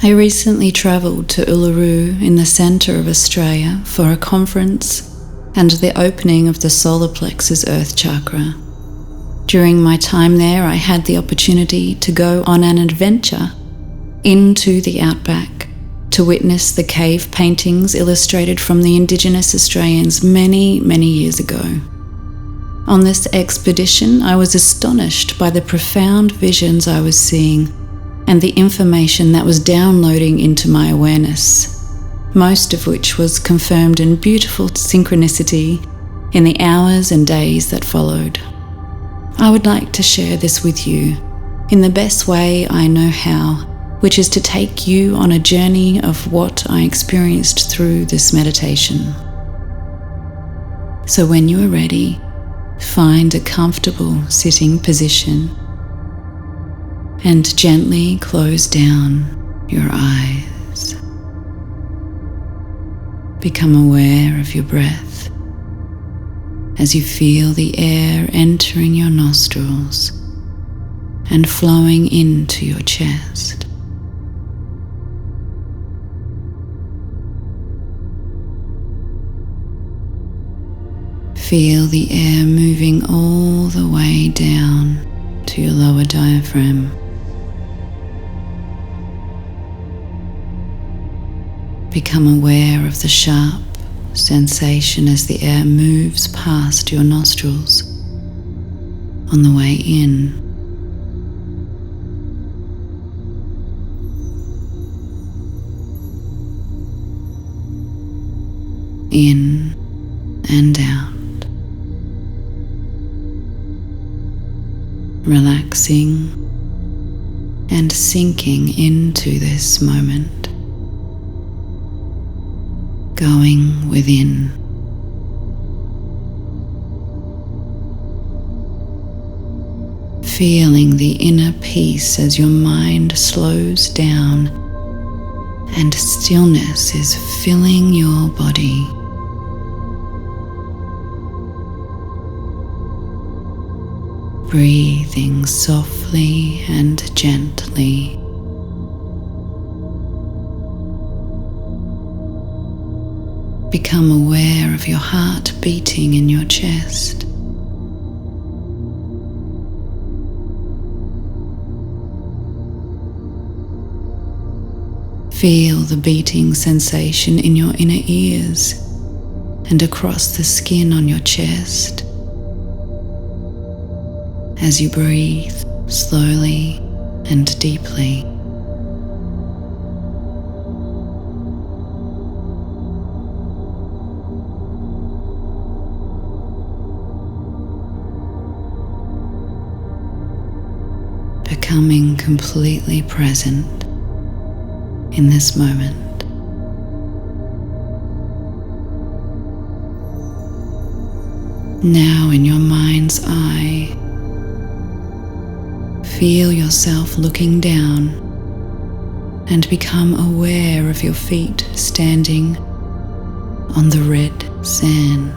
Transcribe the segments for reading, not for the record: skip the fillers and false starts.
I recently travelled to Uluru in the centre of Australia for a conference and the opening of the solar plexus earth chakra. During my time there, I had the opportunity to go on an adventure into the outback to witness the cave paintings illustrated from the Indigenous Australians many, many years ago. On this expedition, I was astonished by the profound visions I was seeing and the information that was downloading into my awareness, most of which was confirmed in beautiful synchronicity in the hours and days that followed. I would like to share this with you in the best way I know how, which is to take you on a journey of what I experienced through this meditation. So when you are ready, find a comfortable sitting position and gently close down your eyes. Become aware of your breath as you feel the air entering your nostrils and flowing into your chest. Feel the air moving all the way down to your lower diaphragm. Become aware of the sharp sensation as the air moves past your nostrils on the way in. In and out. Relaxing and sinking into this moment. Going within. Feeling the inner peace as your mind slows down and stillness is filling your body. Breathing softly and gently. Become aware of your heart beating in your chest. Feel the beating sensation in your inner ears and across the skin on your chest as you breathe slowly and deeply. Becoming completely present in this moment. Now in your mind's eye, feel yourself looking down and become aware of your feet standing on the red sand.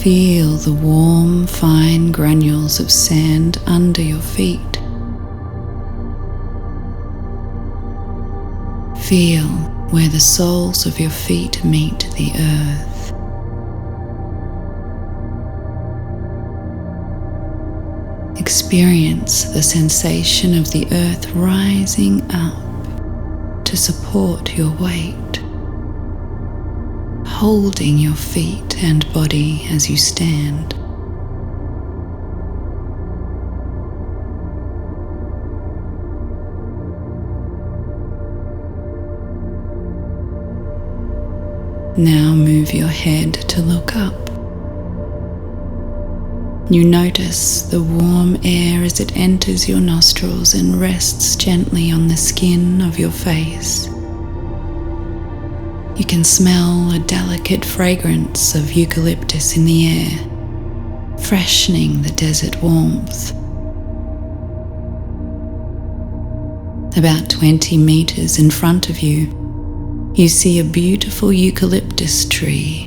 Feel the warm, fine granules of sand under your feet. Feel where the soles of your feet meet the earth. Experience the sensation of the earth rising up to support your weight, holding your feet and body as you stand. Now move your head to look up. You notice the warm air as it enters your nostrils and rests gently on the skin of your face. You can smell a delicate fragrance of eucalyptus in the air, freshening the desert warmth. About 20 meters in front of you, you see a beautiful eucalyptus tree.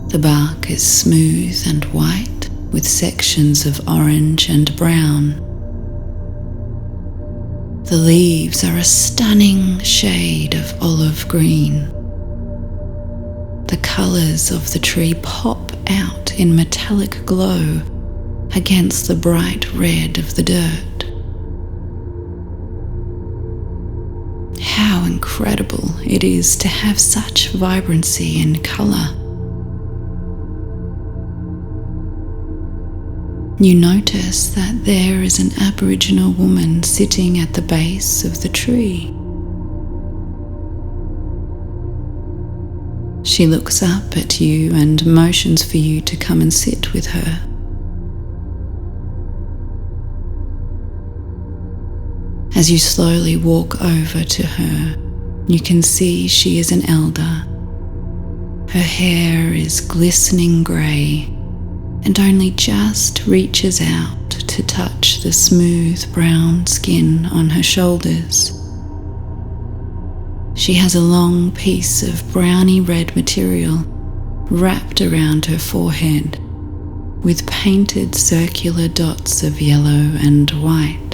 The bark is smooth and white, with sections of orange and brown. The leaves are a stunning shade of olive green. The colours of the tree pop out in metallic glow against the bright red of the dirt. How incredible it is to have such vibrancy and colour. You notice that there is an Aboriginal woman sitting at the base of the tree. She looks up at you and motions for you to come and sit with her. As you slowly walk over to her, you can see she is an elder. Her hair is glistening grey and only just reaches out to touch the smooth brown skin on her shoulders. She has a long piece of browny red material wrapped around her forehead with painted circular dots of yellow and white.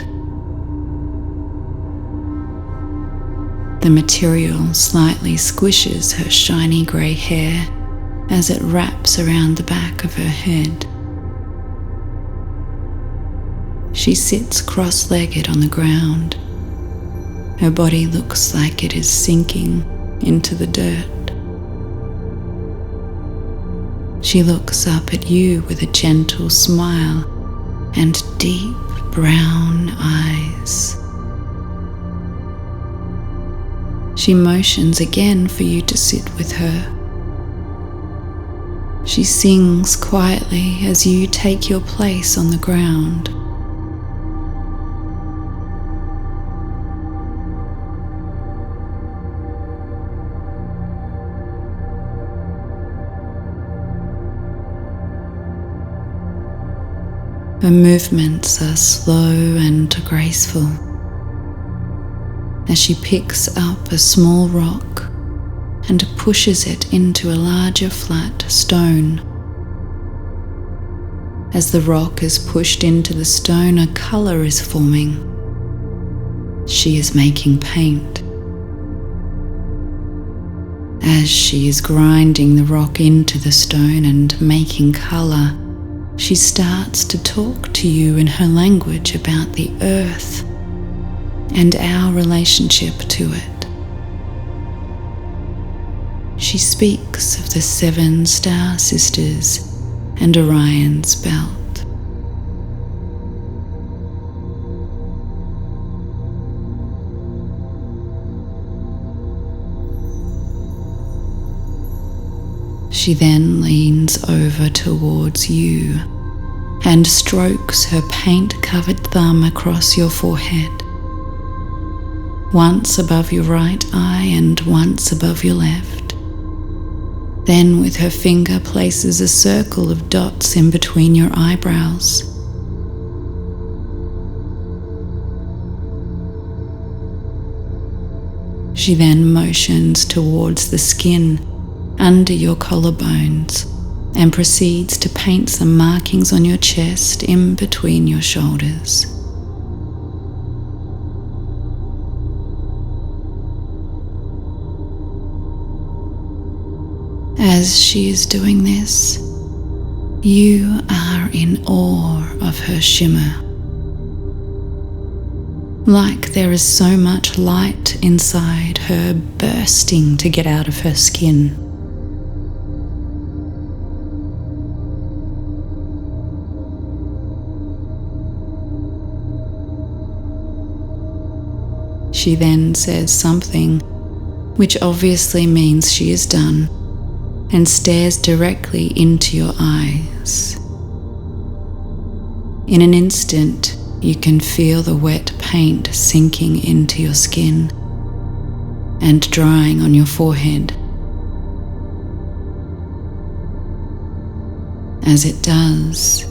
The material slightly squishes her shiny grey hair as it wraps around the back of her head. She sits cross-legged on the ground. Her body looks like it is sinking into the dirt. She looks up at you with a gentle smile and deep brown eyes. She motions again for you to sit with her. She sings quietly as you take your place on the ground. Her movements are slow and graceful as she picks up a small rock and pushes it into a larger flat stone. As the rock is pushed into the stone, a colour is forming. She is making paint. As she is grinding the rock into the stone and making colour, she starts to talk to you in her language about the earth and our relationship to it. She speaks of the 7 star sisters and Orion's belt. She then leans over towards you and strokes her paint-covered thumb across your forehead, once above your right eye and once above your left. Then with her finger places a circle of dots in between your eyebrows. She then motions towards the skin under your collarbones and proceeds to paint some markings on your chest in between your shoulders. As she is doing this, you are in awe of her shimmer. Like there is so much light inside her bursting to get out of her skin. She then says something, which obviously means she is done, and stares directly into your eyes. In an instant, you can feel the wet paint sinking into your skin and drying on your forehead. As it does,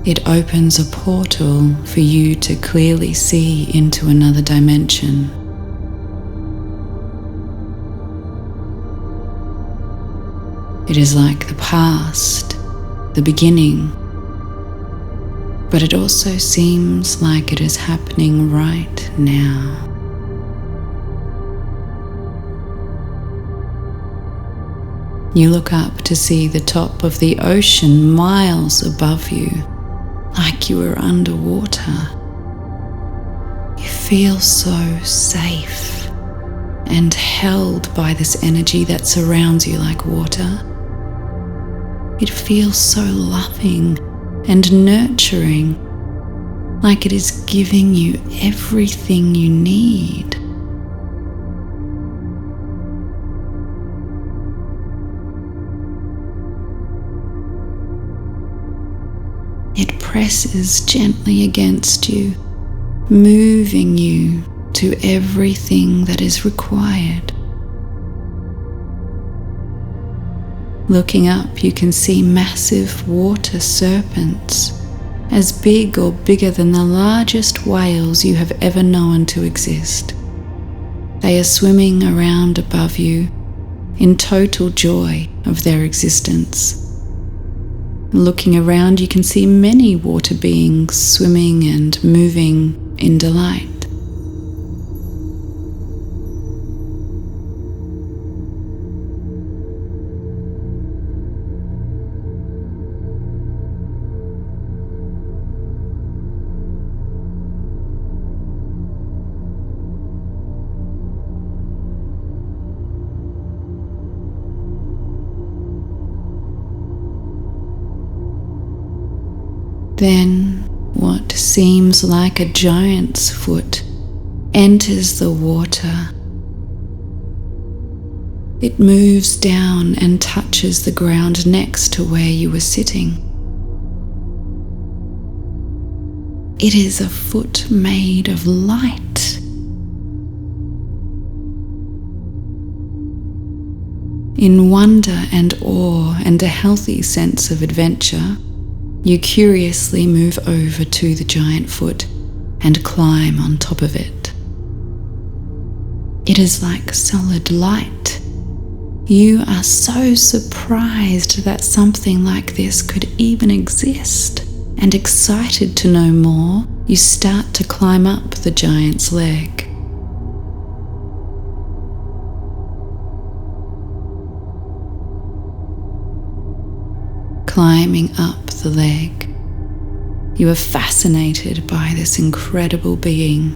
it opens a portal for you to clearly see into another dimension. It is like the past the beginning, but it also seems like it is happening right now. You look up to see the top of the ocean miles above you, like you are underwater. You feel so safe and held by this energy that surrounds you like water. It feels so loving and nurturing, like it is giving you everything you need. It presses gently against you, moving you to everything that is required. Looking up, you can see massive water serpents, as big or bigger than the largest whales you have ever known to exist. They are swimming around above you in total joy of their existence. Looking around, you can see many water beings swimming and moving in delight. Then what seems like a giant's foot enters the water. It moves down and touches the ground next to where you were sitting. It is a foot made of light. In wonder and awe and a healthy sense of adventure, you curiously move over to the giant foot and climb on top of it. It is like solid light. You are so surprised that something like this could even exist, and excited to know more, you start to climb up the giant's leg. Climbing up the leg, you are fascinated by this incredible being.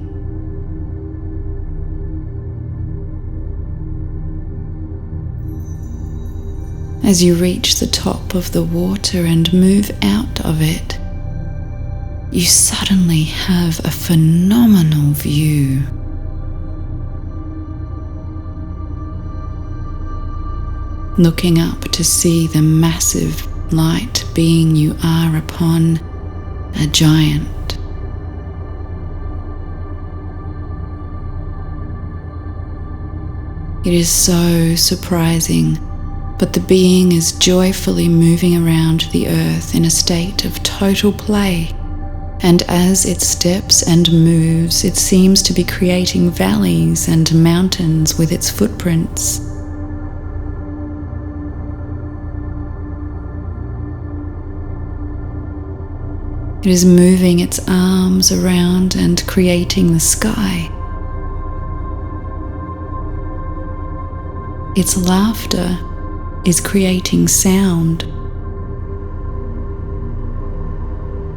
As you reach the top of the water and move out of it, you suddenly have a phenomenal view. Looking up to see the massive light being you are upon, a giant. It is so surprising, but the being is joyfully moving around the earth in a state of total play, and as it steps and moves, it seems to be creating valleys and mountains with its footprints. It is moving its arms around and creating the sky. Its laughter is creating sound.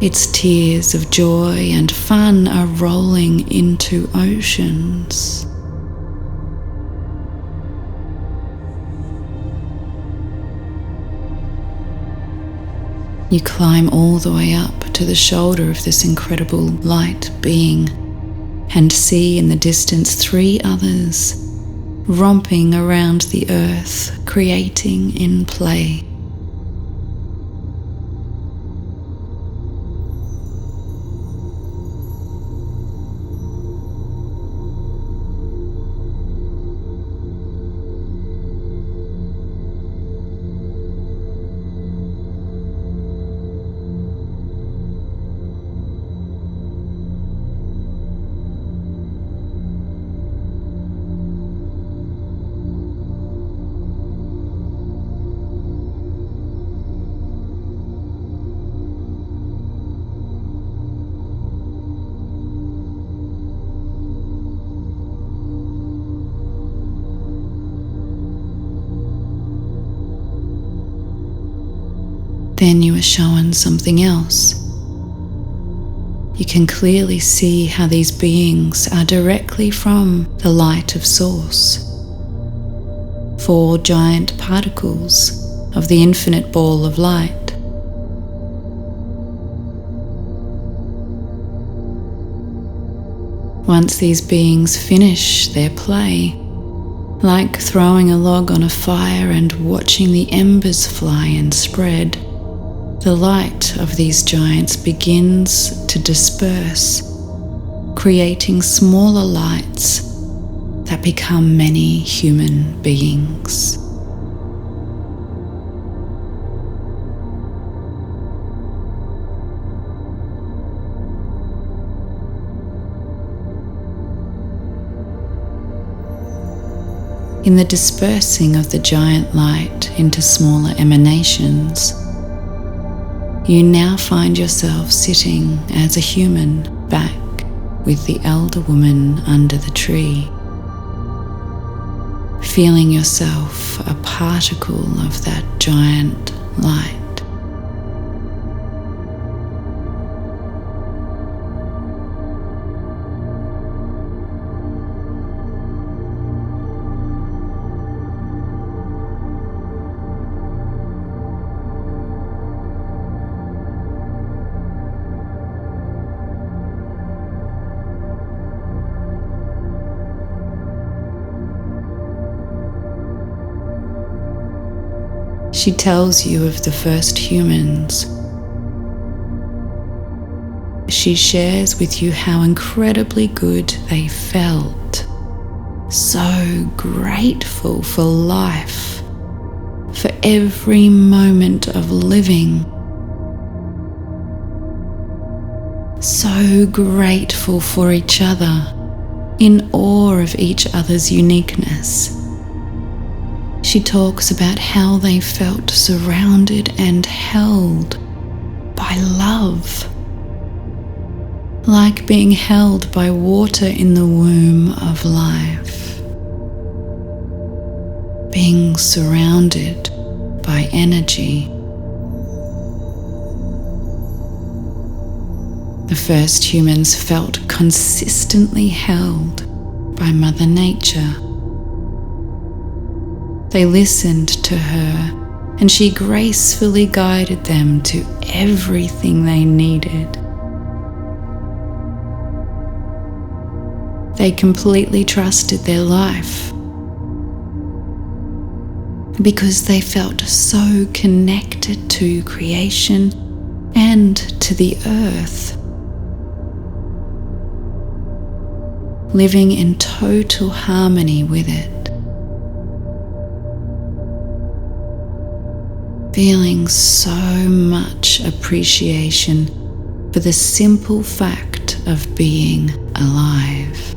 Its tears of joy and fun are rolling into oceans. You climb all the way up to the shoulder of this incredible light being and see in the distance 3 others romping around the earth, creating in play. Then you are shown something else. You can clearly see how these beings are directly from the light of Source. 4 giant particles of the infinite ball of light. Once these beings finish their play, like throwing a log on a fire and watching the embers fly and spread, the light of these giants begins to disperse, creating smaller lights that become many human beings. In the dispersing of the giant light into smaller emanations, you now find yourself sitting as a human back with the elder woman under the tree, feeling yourself a particle of that giant light. She tells you of the first humans. She shares with you how incredibly good they felt, so grateful for life, for every moment of living, so grateful for each other, in awe of each other's uniqueness. She talks about how they felt surrounded and held by love, like being held by water in the womb of life, being surrounded by energy. The first humans felt consistently held by Mother Nature. They listened to her, and she gracefully guided them to everything they needed. They completely trusted their life because they felt so connected to creation and to the earth, living in total harmony with it. Feeling so much appreciation for the simple fact of being alive.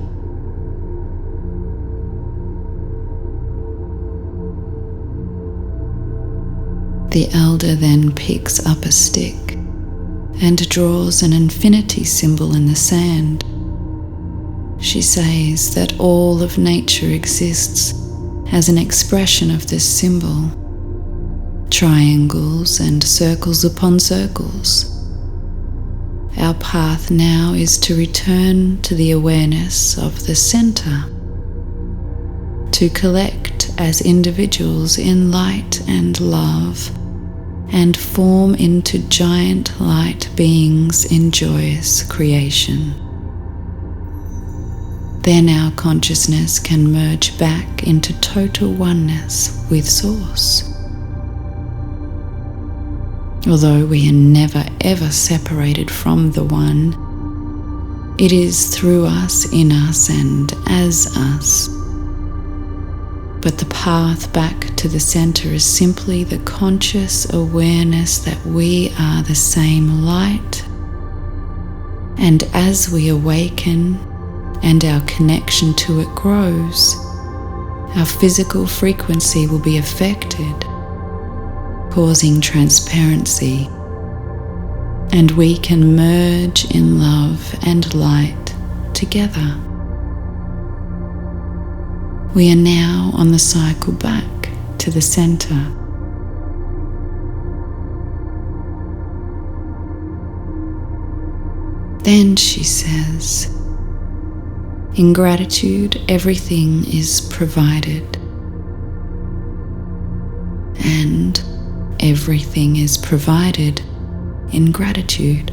The elder then picks up a stick and draws an infinity symbol in the sand. She says that all of nature exists as an expression of this symbol. Triangles and circles upon circles. Our path now is to return to the awareness of the center, to collect as individuals in light and love, and form into giant light beings in joyous creation. Then our consciousness can merge back into total oneness with Source. Although we are never ever separated from the One, it is through us, in us, and as us. But the path back to the center is simply the conscious awareness that we are the same light, and as we awaken and our connection to it grows, our physical frequency will be affected, causing transparency, and we can merge in love and light together. We are now on the cycle back to the center. Then she says, in gratitude, everything is provided. And everything is provided in gratitude.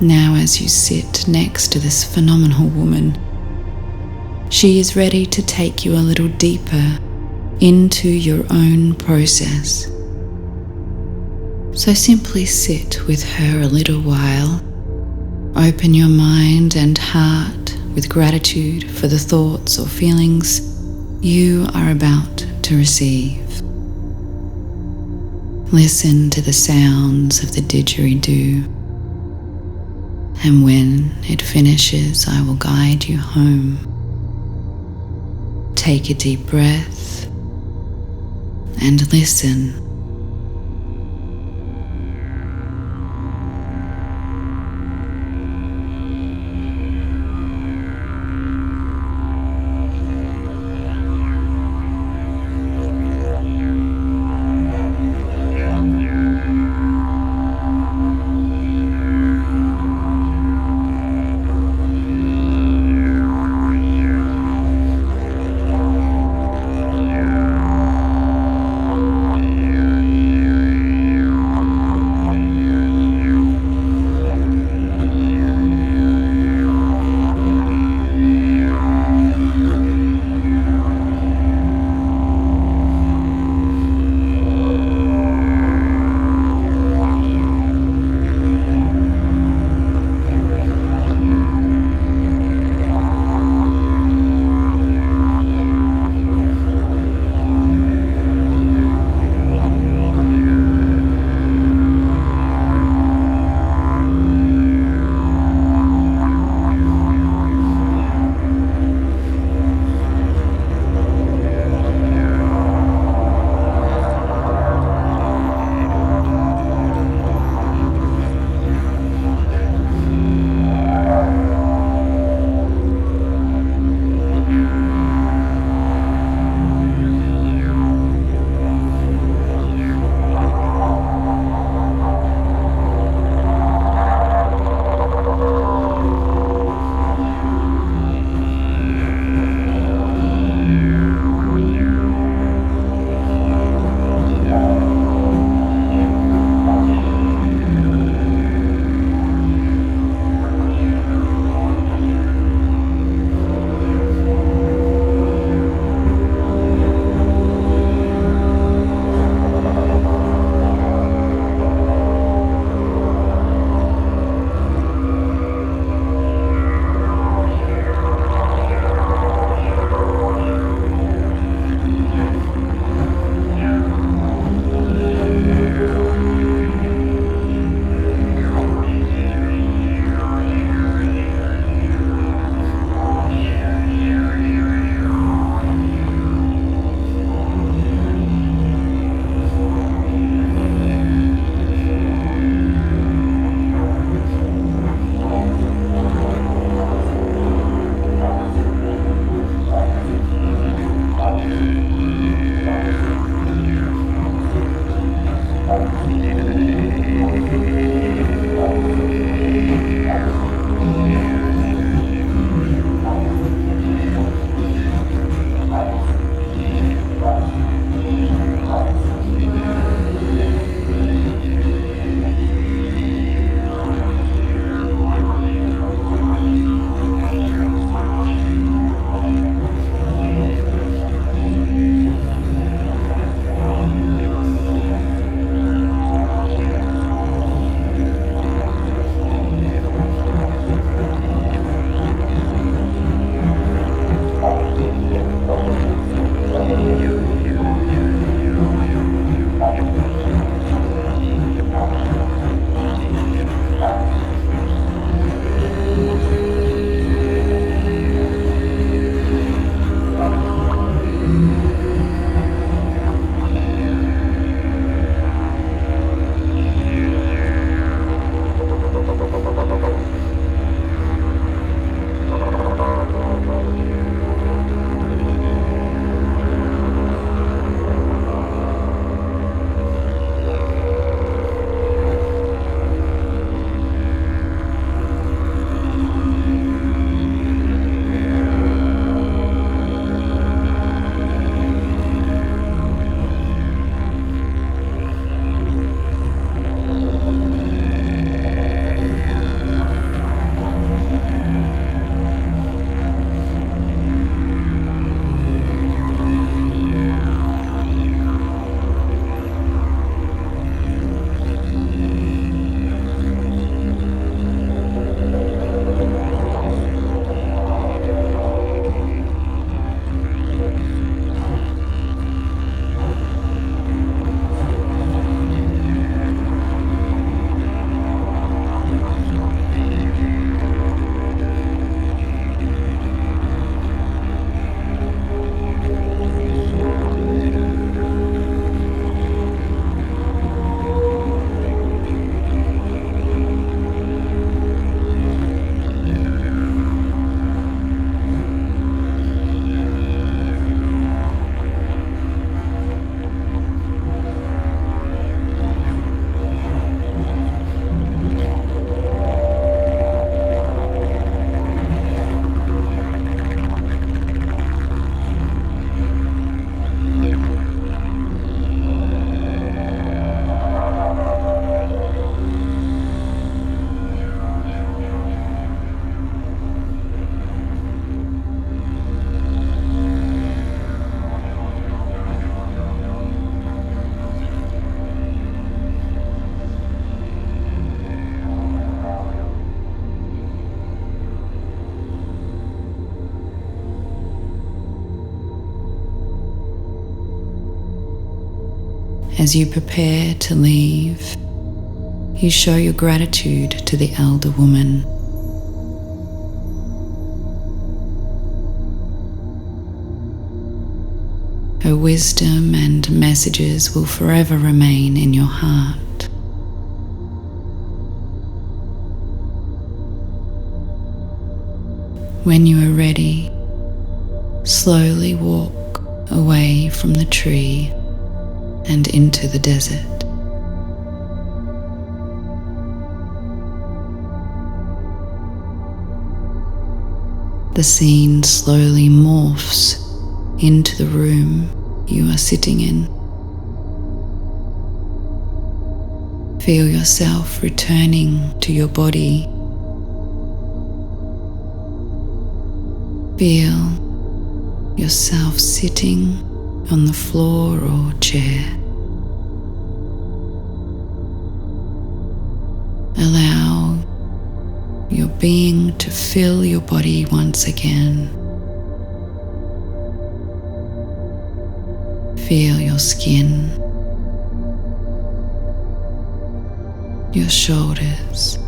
Now, as you sit next to this phenomenal woman, she is ready to take you a little deeper into your own process. So simply sit with her a little while. Open your mind and heart with gratitude for the thoughts or feelings you are about to receive. Listen to the sounds of the didgeridoo, and when it finishes, I will guide you home. Take a deep breath and listen. As you prepare to leave, you show your gratitude to the elder woman. Her wisdom and messages will forever remain in your heart. When you are ready, slowly walk away from the tree and into the desert. The scene slowly morphs into the room you are sitting in. Feel yourself returning to your body. Feel yourself sitting on the floor or chair. Allow your being to fill your body once again. Feel your skin, your shoulders,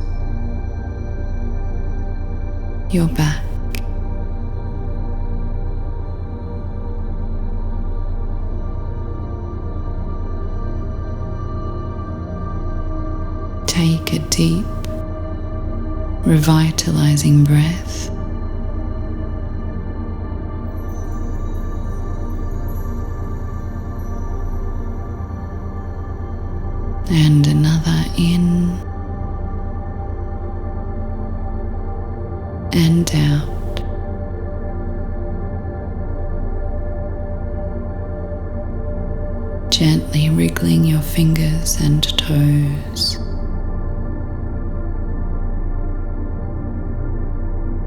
your back. Take a deep, revitalizing breath. And another in and out. Gently wriggling your fingers and toes.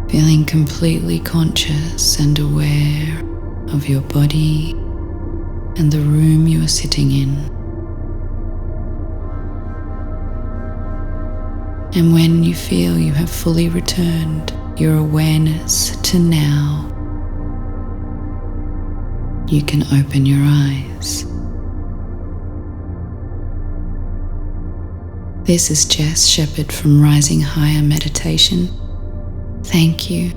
Feeling completely conscious and aware of your body and the room you are sitting in. And when you feel you have fully returned your awareness to now, you can open your eyes. This is Jess Shepherd from Rising Higher Meditation. Thank you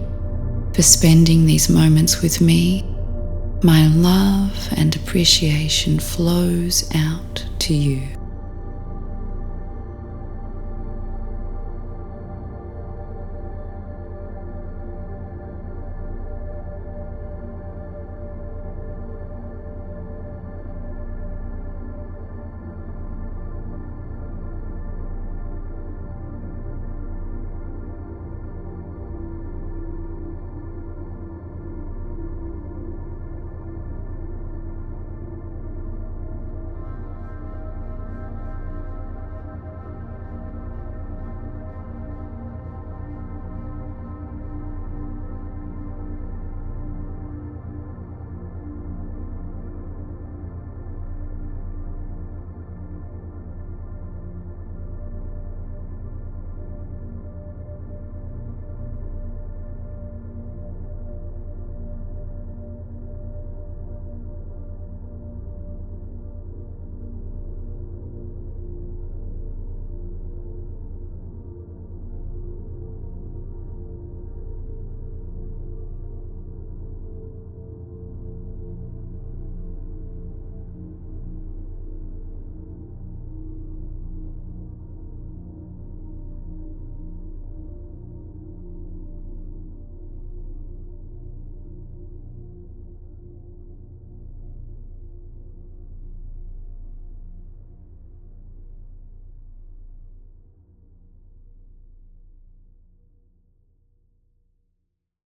for spending these moments with me. My love and appreciation flows out to you.